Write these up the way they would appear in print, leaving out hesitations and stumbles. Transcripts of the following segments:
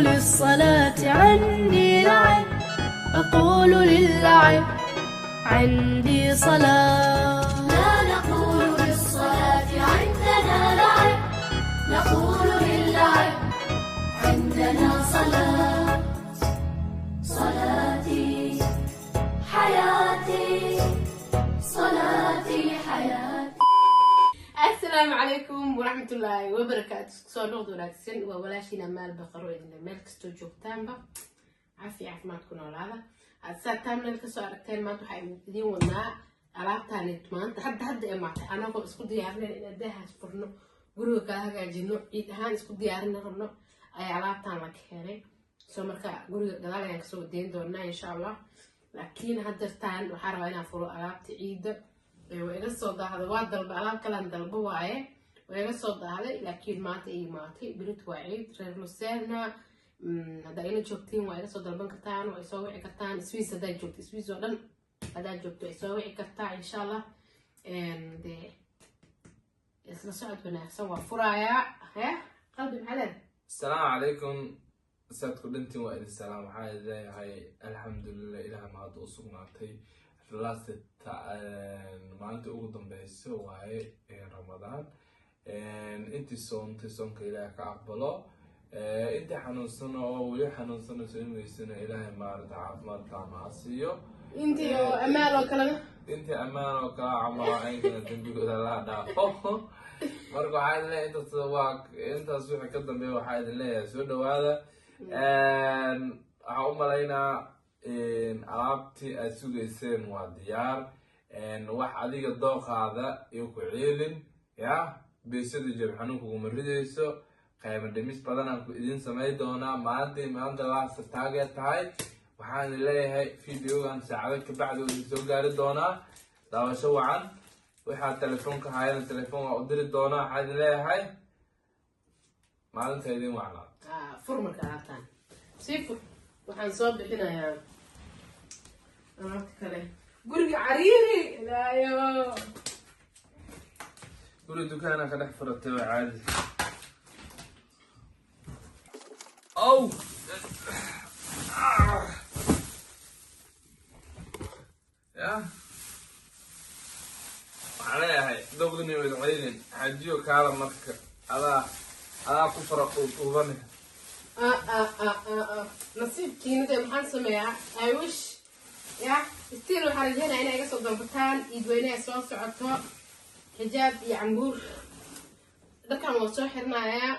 للصلاة عندي لعب، أقول للعب عندي صلاة. لا نقول للصلاة عندنا لعب، نقول للعب عندنا صلاة. صلاتي حياتي، صلاتي حياتي. السلام عليكم ورحمة الله وبركاته. سو نقد وناكسن وولاشينا مال بقرو إن مال كستو جوكتانبا عافية ما تكون ولا هذا ساتامنا الكسو أركتين ما تحاول دين ونا alaabtaan maanta hadda imaatay anagoo isku diyaarinay in daahaas furno guriga kala hagaajino ciid ahaan isku diyaarin rabno ay alaabtaan la keenay soo marka guriga gadaal ayaan kasoo deyn doonaa insha Allah laakiin haddartaan waxaa rabaa inaan furo alaabta ciida way iga soo daahday waa dalba alaab kalan dalba waaye way iga soo daahday laakiin maanta ay imaatay birit waa ciid reer Luseena hadda ila joogtiin waa iga soo dalban kartaan waa soo wici kartaan Swiss hadda joogto Swiss oo dhan هذا جبته يسوي كرتا إن شاء الله ده اسمه سعد بنا سوى فرايا ها قلبي معلن. السلام عليكم سعدكم بنتي وإلى السلام هاي الحمد لله إله ما هذا وصلناتي خلاص ما أنت أقدم بهسه وهاي رمضان أنت صوم كإله كعقبله أنت حنوصنا ويا حنوصنا سنة إله ما رد عافمت معصيه انت امان وكلام انت امان وكلام عمرو عينك تنبيك لا دافو marka waxaa leeyahay inta sawaaq inta suuqa ka dambeeyo waxaa leeyahay soo dhawaada waxa u maleynaa alaabtii aad sugeyseen waa diyaar wax adiga dooqaada iyo ku ciilin ya beesada jab xanuunka ugu maridayso qayb dhimis badan aan ku idin sameey doonaa maanta laasta taageer tahay waxaan leeyahay fiidiyogan saacado ka bacdi oo soo gaari doonaa daawasho wacan waxa telefoonka hayna telefoon waa u diri doonaa waxaan leeyahay maalinta idin wacnaa furmarka alaabtaan siifur waxaan soo bixinayaa alaabta kale guriga cariiri ilaayo guri dukaana ka dhex furatay waa caadi عليها دوغني ويدعيني حجيو كالا مركا على كفر وبنك نصيب كينة محل سميع I wish يا استيرو حرجينا أنا أجلس ضربتان يدوينا سواس عطا حجاب يعنبور ده كان موضوع حرنا يا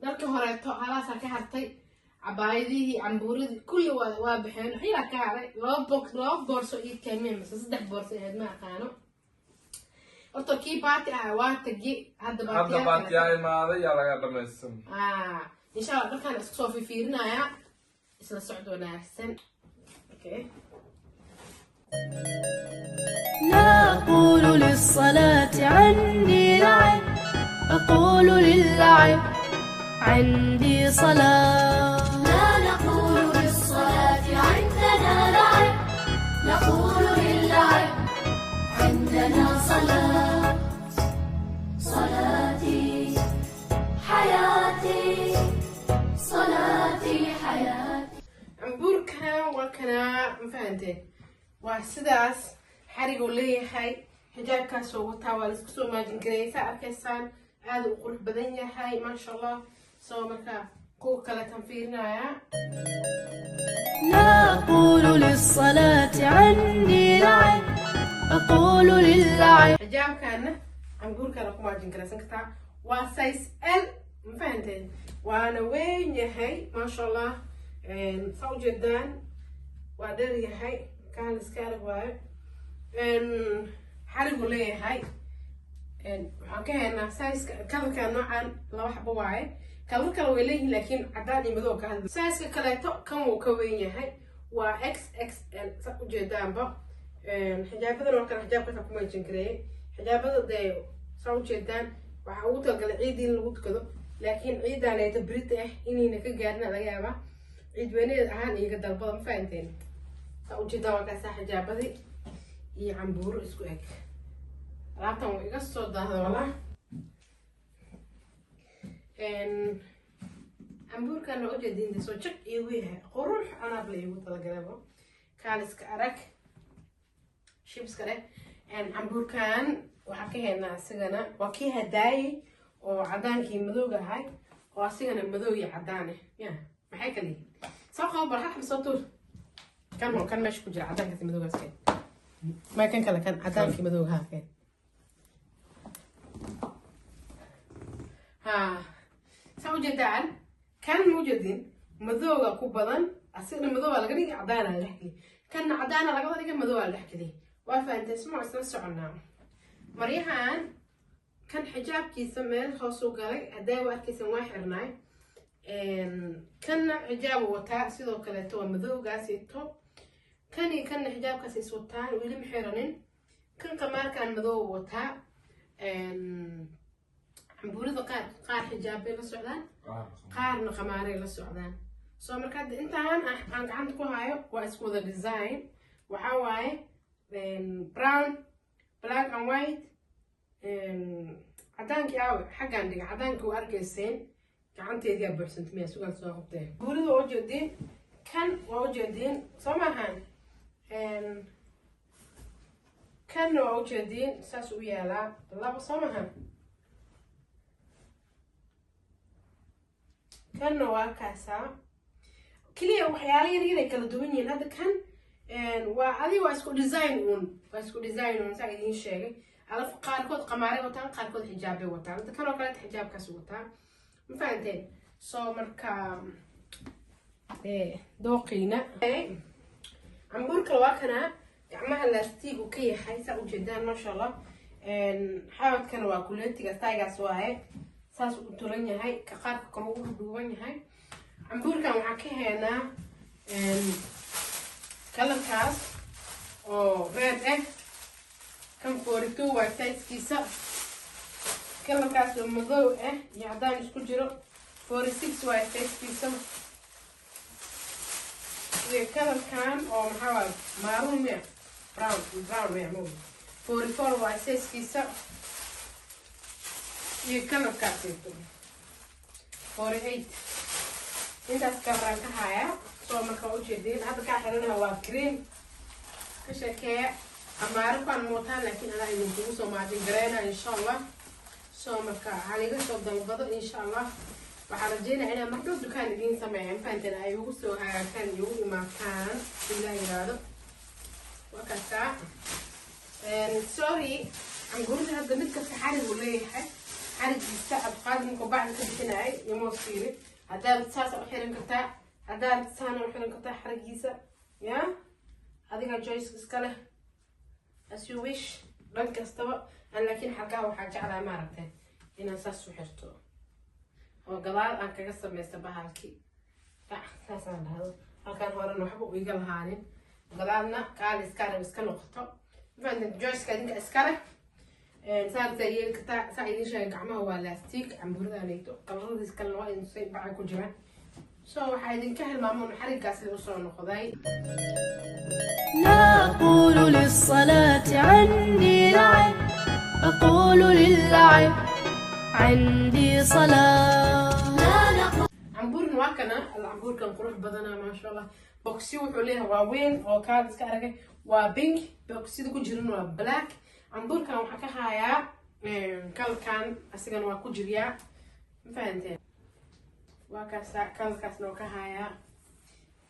ده كهرتو على ساكي حتى عبايدي عنبوري كل وابحين حيلا كاري لو بورسو إيد كمين بس صدق بورسو إيد ما كانوا أرتكي باتي واتجي هذا باتي ما هذا يلا قاعد مسم إن شاء الله كان اسكسو في فيرنا يا اسمه سعد وناحسن أوكي لا أقول للصلاة عندي لعب، أقول للعب عندي صلاة. لا نقول للصلاة عندنا لعب، نقول للعب عندنا صلاة. صلاتي حياتي، صلاتي حياتي. عنبوركنا وكنا مفهمتين وسداس حريق ولي هاي حجاب كاسو وتاوال اسكسو ماجن كريسا أركسان هذا وقول بدنيا هاي ما شاء الله سو مركا كوكا لا تنفيرنا يا لا أقول للصلاة عندي لعب، أقول للعب. حجاب كان عنبور كان أكو ماجن كريسا كتا وسايس ال مفهمتين وأنا وين يا هاي ما شاء الله صو جدا وادر يا هاي كان سكارب واي حرق ولي هاي وكان سايس كذا كان نوعا لو حبوا واي كذا كانوا وليه لكن عداني مذوق هذا سايس كلاته كان وكوين هاي وإكس إكس إل صو جدا با حجاب هذا كان حجاب كذا كم يجنكري حجاب هذا ده صو جدا وحاولت أقول عيد الوقت كذا لكن عيد على تبريته إني نكجرنا لجابه عيد وين أهان يقدر بضم فانتين صوتي دواء كاسة حجابي يعنبور اسكو إك راتم ويقص صوت هذا والله cambuurkan oo jeedinta soo jag igu yahay qurux anaab la igu talagalay kaaliska arag shibska leh cambuurkan waxaa ka helnaa asigana waa kii hadaayay oo cadaankii madowga ahay oo asigana madow iyo cadaan ah ya maxay kale soo qabo barxad soo tuur kan meesha ku jira cadaankaasi madowgaas keen ما كان كلا كان عدان في مدوق ها كان ها سو جدال كان موجودين مدوق كوبدان أصير مدوق على قدي عدان على الحكي كان عدان على قدي كان مدوق على الحكي دي وافنت اسمع سمعنا مريحان كان حجاب كيس مال خاصو قالي أداوة كيس واحرناي كان حجاب وتاء سيدو كلا مدوق عسيتو كان حجاب كاسي سوتان ويلي محيرنين كان كمان كان مدو وتا عمبوريدو قار حجابي لا سعودان قارنا قماري لا سعودان سو markaad intaan aan gacanta ku hayo waa isku wada design waxa waaye brown black and white cadaankii aaw xaggan dhiga cadaankii u arkayseen gacanteedii buuxsantay miyaa sugan soo qabtay buuridu oo jeedin kan waa jeedin soo maahan كان وجدين ساس ويالا الله بصمها كان واكاسا كلي وحيالي رينا كلا دوينين هذا كان وهذه واسكو ديزاين ساعدين شيء على قاركود قماري وتان قاركود حجابي وتان هذا كانوا كانت حجاب كاس وتان مفهمتين سو مركا دوقينا cambuurka waa kana gacmaha laastiig uu ka yahay saa u jeedaan masha Allah xawadkana waa kuleetiga taygaas waaye saas u turan yahay ka qaarka kale uu duuban yahay cambuurkan waxaa ka helnaa kalarkaas oo red ah kan 42 waa size-kiisa kalarkaas oo madow ah iyo cadaan isku jiro 46 waa size-kiisa كلر كان أو محاول مارون مية براون مية مو 44 واساس كيسة يكلر كاسيتو 48 انت اسكران كهايا سو مركو جديد هذا كاحرنا هو كريم كشكاء أمارو كان موتان لكن أنا إنه سو ما جنجرينا إن شاء الله سو مركا عليك سو ضمضة إن شاء الله وحرجينا أنا محدود دكان الدين سمعين فانتنا أيوه سو كان يوم ما كان إلا يرادو وكذا سوري عم قول هذا متك في حارج ولا يحد حارج يستقبل قادم كوبعد كده يوم وصيري هذا بتساس أحيانا كتا هذا بتسانا أحيانا كتا حرجيسة يا هذه جويس كسكله as you wish لانك استوى أنا لكن حكاه وحاجة على مرتين إن أساس وحرته وقلال أنا كقصة مستبها هالكي ساسا هذا هالكان هو أنا نحبه ويقال هانين قلالنا قال إسكاره بس كانوا خطأ فأنت جويس كذا إسكاره صار زي الكتاع ساعدين شيء قعمه هو لاستيك عم برد عليته قررت إسكال الله إنه سيء بعد كل جمع سو حايدين كهل مامون حرق قاسي وصلنا خذاي لا أقول للصلاة عندي لعب أقول للعب عندي صلاة عمبور نواكنا العمبور كان قروح بدنا ما شاء الله بوكسي وحوليها واوين أو كاد سكارك وبينك بوكسي دو كجرين وبلاك عمبور كان وحكاها يا كان أسيغان وكجريا فهمتين وكاسا كاس نوكاها يا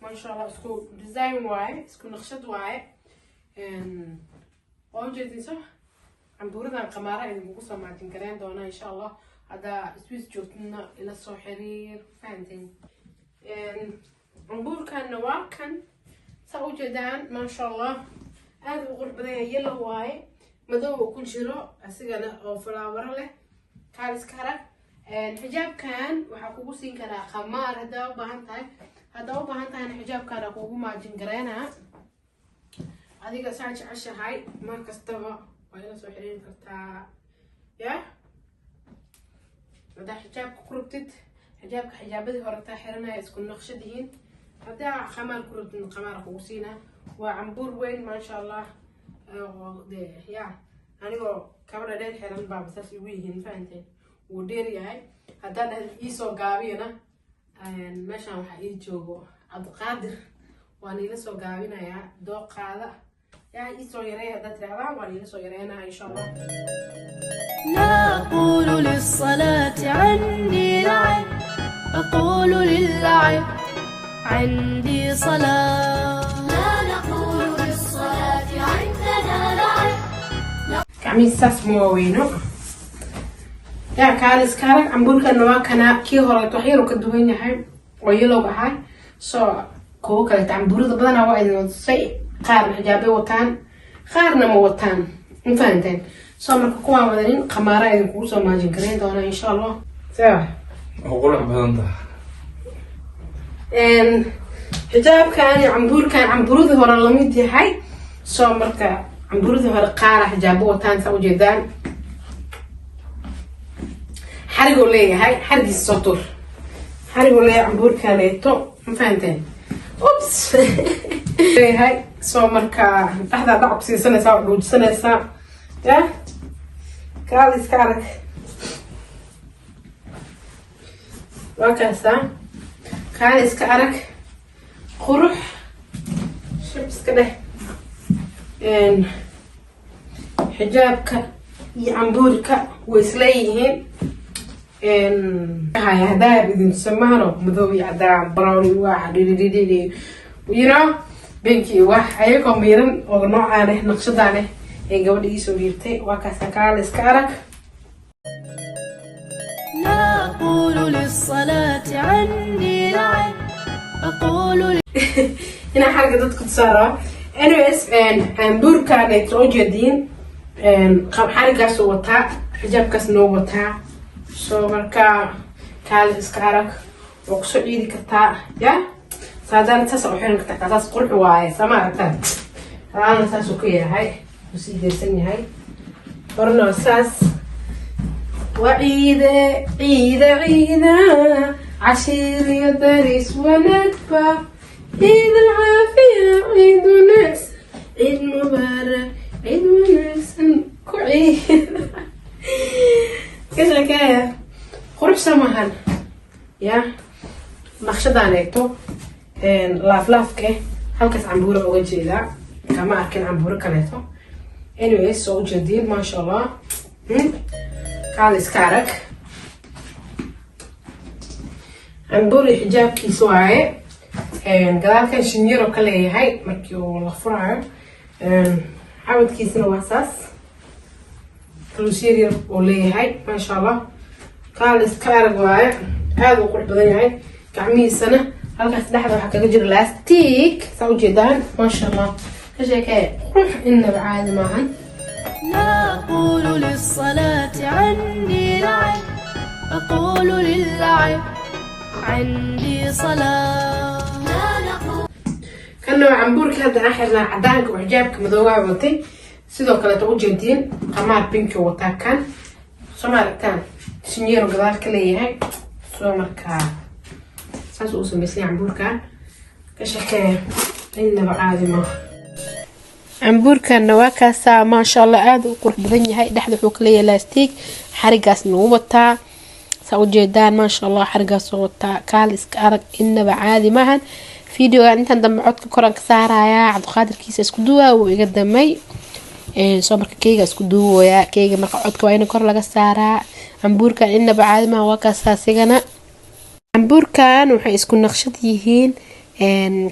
ما شاء الله اسكو ديزاين واي اسكو نقشد واي وجدي صح عمبورنا قمارة اللي بقصة مع تنكرين دونا إن شاء الله هذا سويس جوتنا إلى الصحرير فهمتين عمبور كان نوار كان سووا جدان ما شاء الله هذا بقول بدنا يلا واي مدو كل شراء أسيقنا أو فلاور له كارس كارك الحجاب كان وحكوكو سين كلا خمار هذا وبهانتاي هذا وبهانتاي الحجاب كان أكوكو مع تنكرينها هذيك ساعة عشر هاي مركز تبع وهنا صحيحين كرتا يا هذا حجاب كروبتد حجابتي هرتا حرنا يسكن نقشدين هذا خمار كروبتد خمار خوسينا وعمبور وين ما شاء الله ده يا أنا كاميرا ده حرنا باب ساس يويهن فانتين وديري هاي هذا يسوع قابي أنا meeshaan waxaa ii joogo Cabdiqaadir waan ila soo gaabinayaa dooqaada yaa ii soo yareeya haddaad tirahdaan waan ila soo yareynayaa insha Allah. لا أقول للصلاة عندي لعب أقول للعب عندي صلاة. لا نقول للصلاة عندنا لعب. كعمي ساس موينو يا كالس كارك عمبورك النوا كنا كي هراء تحير وكدوين يحب ويلو بحاي سو كوكا تعمبور بدنا وايد شيء قارن حجابي وطان قارن مو وطان مفهمتين سو مركو كوا مدنين قمارة إذا كوسو ما جنكرين دونا إن شاء الله سوا أقول عم بدنته حجاب كان عمبور كان عمبورد هراء لميدي هاي سو مركا عمبورد هراء قارة حجابي وطان سو جدان حرقوا لي هاي حرق السطور حرقوا لي عمبور كانيتو مفهمتين اوبس هاي سو مركا احدى ضعب سنه ساعه وجود سنه ساعه يا كاليس كارك وكاسا كاليس كارك قروح شبس كده ان حجابك يعمبورك ويسليهن هاي هدايا بدين تسمعنا مذوبي عدام براوني واحد دي you know بينكي واحد أيكم ميرن ونوع عنه نقصد عنه قبل يسويرتي وكاسكال إسكارك. لا أقول للصلاة عندي لعب أقول هنا حركة ضدك تصارى anyways عمبور كانت روجدين حركة سوتها حجاب كسنو وتها soo marka kaal iska arag oo ku soo ciidi kartaa ya saadaan taas oo xiran kartaa taas qurux waaye samaartan aan taas oo ku yahay u sii deesan yahay horno saas وعيد عيد عيدا عشير يدرس ونكبة عيد العافية عيد ناس عيد مبارك عيد وناس كعيد كيف الحكاية؟ قرب سماهن يا نقشدان ايتو laaflaafke halkaas cambuura uga jeedaa kama arkin cambuura kaleeto anyways soo ujeediin maasha Allah kaal iska arag cambuura xijaabkiisa waaye gadaalkan shinyaro ka leeyahay markii uu la furaayo xabadkiisana waa saas كروسيرير وليه ما شاء الله قال إسكارج واي هذا قرب بدني كعمي سنة هل كانت لحظة وحكا جر لاستيك سو جدان ما شاء الله كشيء روح إنه بعاد معهن. لا أقول للصلاة عندي لعب أقول للعب عندي صلاة. لا نقول كانوا عمبورك هذا آخرنا عدانك وحجابك مذوع وطي sidoo kale u jeedin qamaar pink wata kan Soomaalitan sinyeero gadaal ka leeyahay soo markaa saas uu sameeyay cambuurka ka shaqeeya inaba caadi ma cambuurkan waa kaasa ma sha Allah aad u qurux badan yahay dhaxda wuxuu ka leeyahay elastic xarigaasna uu wataa saa u jeedaan ma sha Allah xarigaas uu wataa kaal iska arag inaba caadi maahan fiidiyoga intan dambe codka koran ka saaraya Cabdiqaadirkiisa isku duwaa uu iga damay soo marka keega isku duwaya keega marka codka waa in kor laga saaraa cambuurkan inaba caadi ma waa kaas asigana cambuurkan waxay isku naqshad yihiin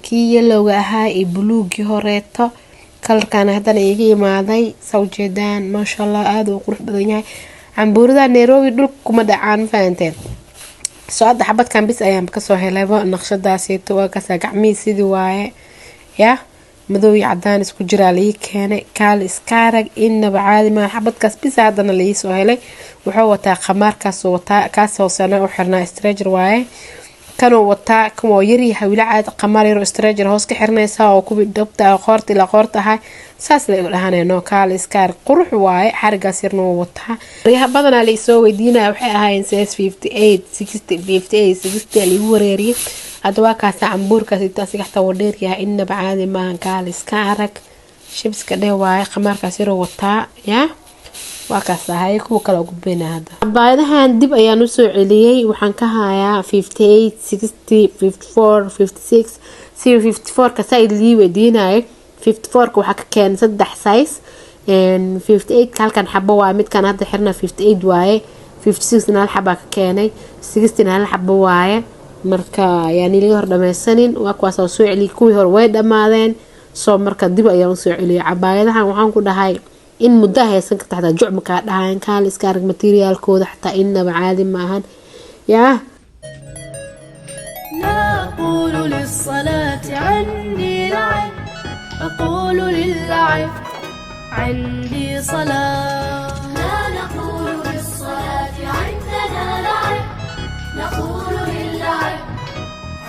kii yellow ahaa iyo buluugi horeeto kalarkan hadana iga imaaday soo jeedaan ma sha Allah aad u qurux badan yahay cambuurada Nairobi dhulka kuma dhacaan faanteen soo hadda xabadkan bis ayaan ka soo helayba naqshadaasito waa kaas gacmihi sidii waaye ya مدوي عدان اسكو جرا لي كان كال اسكارج انبا عادي ما حبدكاس بس هادنا لي سو هلي وحو وتا خماركاس وتا كاس هوسنا و خرنا استراجر واي كانوا وتا كمو يري حويل عاد قمار يرو استراجر هوس كخرنيسا او كوبي دبتا قورتي لا قورتها ساس لا لهانينو كال اسكار قروح واي حرغاس يرنو وتا ريها بدنا لي سو ويدينا waxay ahayn 58 60 58 60 li wareeri adwa kaas cambuurka sita sigta wadheer yahay inaba caadi ma kaal iska arag shibska dheewaay qamarkaas yar wata ya وكاسة كو كلا قبينا هذا بعدها دب أيانو سو عليي وحنكها 58 60 54 56 54 كسايد لي وديناي 54 وحكا كان 3 سايز 58 كان حبه وامد كان هذا حرنا 58 واي 56 هل حبه كاني 60 هل حبه واي marka yani liga hor dhamaysanin waa kuwaas oo soo celi kuwii hor way dhamaadeen soo marka dib ayaan soo celiyay cabaayadahan waxaan ku dhahay in muddo haysan ka taxda jucma ka dhahayn kaal iska arag materialkooda xataa inaba caadi maahan yaa لا أقول للصلاة عندي لعب أقول للعب عندي صلاة لا نقول للصلاة عندنا لعب نقول للعب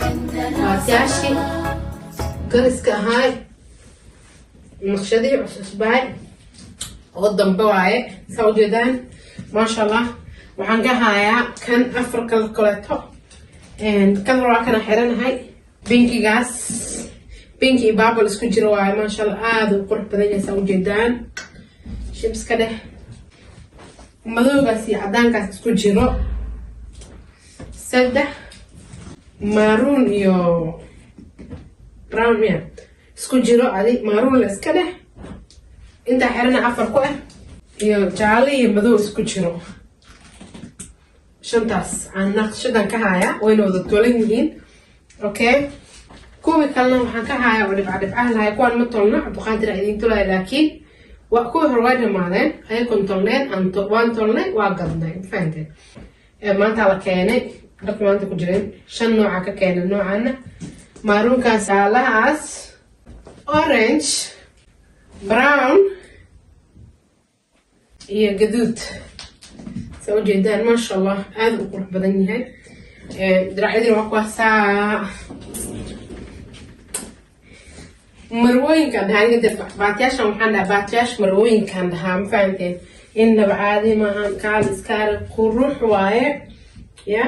عندنا maasiyaashi gariska ahaay naqshadii cusubay oo dambe waaye saa ujeedaan maasha allah waxaan ka hayaa kan afar kala kaleeto kan waa kana xiranahay binkigaas binki iyo baabal isku jiro waaye maasha allah aada u qurux badan yahay saa ujeedaan shibska dheh madowgaas iyo cadaankaas isku jiro saddex maroon iyo brown miya isku jiro adi maroon la iska dheh intaa xirana afar ku ah iyo jaalle iyo madow isku jiro shantaas aan naqshadan ka haya wayna wada tolan yihiin okay kuwii kalena waxaan ka haya oo dhibcadhibcaha lahay kuwaan ma tolno cabdiqaadir aa idiin tolaya laakiin kuwii hore way dhamaadeen ayakon tolneen waan tolnay waa gadnay fahanteen maanta la keenay dharka maanta ku jireen 5 nooca ka keenay noocana maroonkaas jaalahaas orange brown iyo gaduud soo jeedaan maasha allah aad u qurux badan yahay diracyadii waa kuwaasaa marwooyinkan dhahaa baatiyaashan waxaan dhahaa baatiyaash marwooyinkan dhahaa ma fahanteen innaba caadi maahan kaal iskaari qurux waaye ya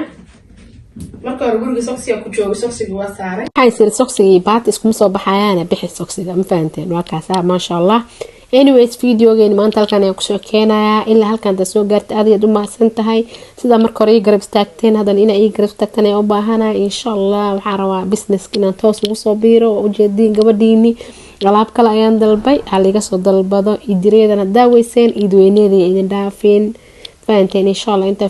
marka hore guriga soksiga ku jooga soksiga waa saaray waxay sir soksiga iyo baati iskuma soo baxayaan bixi soksiga ma fahanteen waa kaasa maasha allah anyways videogeeni maanta halkan ayaan kusoo keenayaa ilaa halkan da soo gaartay aad ayaad u mahadsan tahay sida marka hore ii garab istaagteen haddana inaa ii garab istaagtan ayaan u baahanahay insha allah waxaan rabaa businesska inaan toos ugu soo biiro oo ujeediin gabadhiini alaab kale ayaan dalbay haliga soo dalbado idireedana daaweyseen idweyneeda idin dhaafeen fahanteen insha allah inta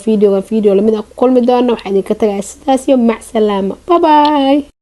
video lamid ah ku kulmi doona waxaan idinka tagay sidaas iyo mac salaama bye bye